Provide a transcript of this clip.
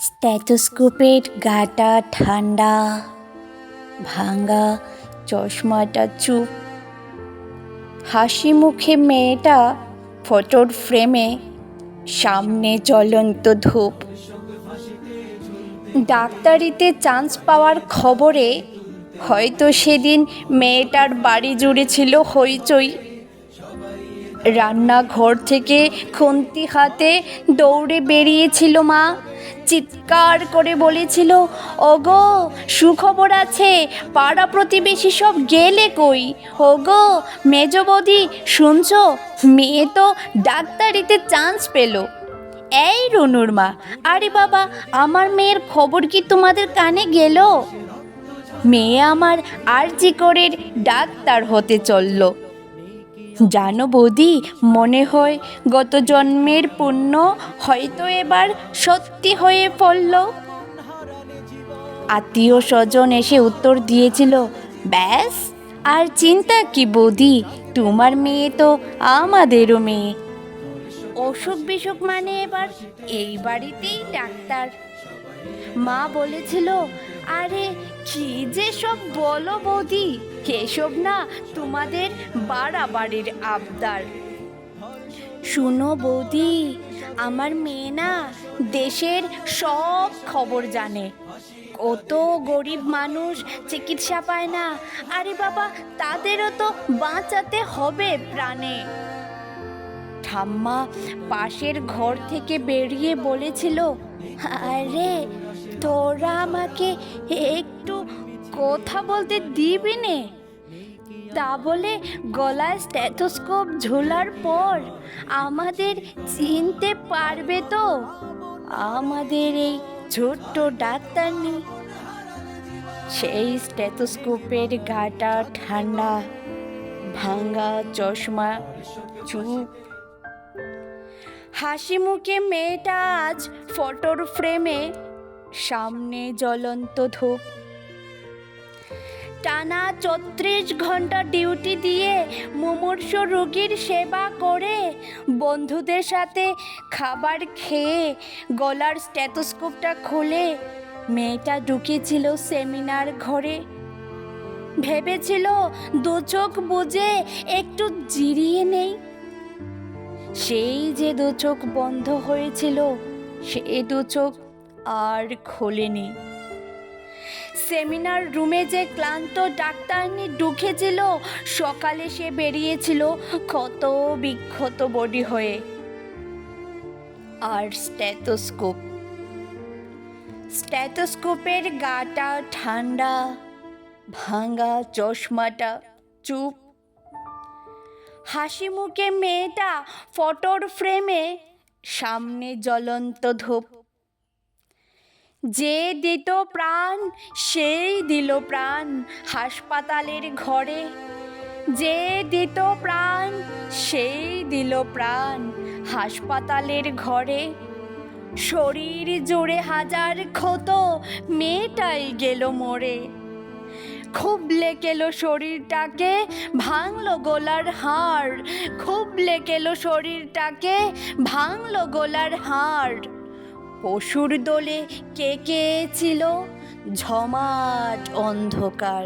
স্টেথোস্কোপের গাটা ঠান্ডা, ভাঙা চশমাটা চুপ। হাসি মুখে মেয়েটা ফটোর ফ্রেমে, সামনে জ্বলন্ত ধূপ। ডাক্তারিতে চান্স পাওয়ার খবরে হয়তো সেদিন মেয়েটার বাড়ি জুড়ে ছিল হইচই। রান্নাঘর থেকে খুন্তি হাতে দৌড়ে বেরিয়েছিল মা, চিৎকার করে বলেছিল, ওগো সুখবর আছে, পাড়া প্রতিবেশী সব গেলে কই? ওগো মেজ বৌদি শুনছো, মেয়ে তো ডাক্তারিতে চান্স পেল। এই রুনুর মা, আরে বাবা, আমার মেয়ের খবর কি তোমাদের কানে গেল? মেয়ে আমার আরজি করের ডাক্তার হতে চলল। জানো বৌদি, মনে হয় গত জন্মের পুণ্য হয়তো এবার সত্যি হয়ে পড়ল। আত্মীয় স্বজন এসে উত্তর দিয়েছিল, ব্যাস আর চিন্তা কি বৌদি, তোমার মেয়ে তো আমাদেরও মেয়ে। অসুখ বিসুখ মানে এবার এই বাড়িতেই ডাক্তার। মা বলেছিল, আরে কি যে সব বলো বৌদি, এসব না তোমাদের বাড়াবাড়ির আবদার। শুনো বৌদি, আমার মেয়ে না দেশের সব খবর জানে। কত গরিব মানুষ চিকিৎসা পায় না, আরে বাবা তাদেরও তো বাঁচাতে হবে প্রাণে। ঠাম্মা পাশের ঘর থেকে বেরিয়ে বলেছিল, আরে তোরা আমাকে একটু কথা বলতে দিবি নে? তা বলে গলায় স্টেথোস্কোপ ঝোলার পর আমাদের চিনতে পারবে তো আমাদের এই ছোট্ট ডাক্তার নেই? সেই স্টেথোস্কোপের গাটা ঠান্ডা, ভাঙা চশমা চুপ। হাসি মুখে মেয়েটা আজ ফটোর ফ্রেমে, সামনে জ্বলন্ত ধূপ। টানা ৩৪ ঘন্টা ডিউটি দিয়ে মুমূর্ষ রোগীর সেবা করে, বন্ধুদের সাথে খাবার খেয়ে গলার স্টেথোস্কোপটা খুলে মেয়েটা ঢুকেছিল সেমিনার ঘরে। ভেবেছিল দু চোখ বুজে একটু জিরিয়ে নেই। সেই যে দু চোখ বন্ধ হয়েছিল, সে দু চোখ আর খোলেনি। সেমিনার রুমে যে ক্লান্ত ডাক্তারনি ঢুকেছিল, সকালে সে বেরিয়েছিল ক্ষত বিক্ষত বডি হয়ে। আর স্টেথোস্কোপের গাটা ঠান্ডা, ভাঙা চশমাটা চুপ। হাসি মুখে মেয়েটা ফটোর ফ্রেমে, সামনে জ্বলন্ত ধূপ। যে দিত প্রাণ সেই দিল প্রাণ হাসপাতালের ঘরে, যে দিত প্রাণ সেই দিল প্রাণ হাসপাতালের ঘরে। শরীর জুড়ে হাজার ক্ষত, মেয়েটাই গেল মরে। খুবলে গেল শরীরটাকে, ভাঙলো গলার হাড়। খুবলে গেল শরীরটাকে, ভাঙলো গলার হাড়। পশুর দোলে কে কে ছিল ঝমাট অন্ধকার।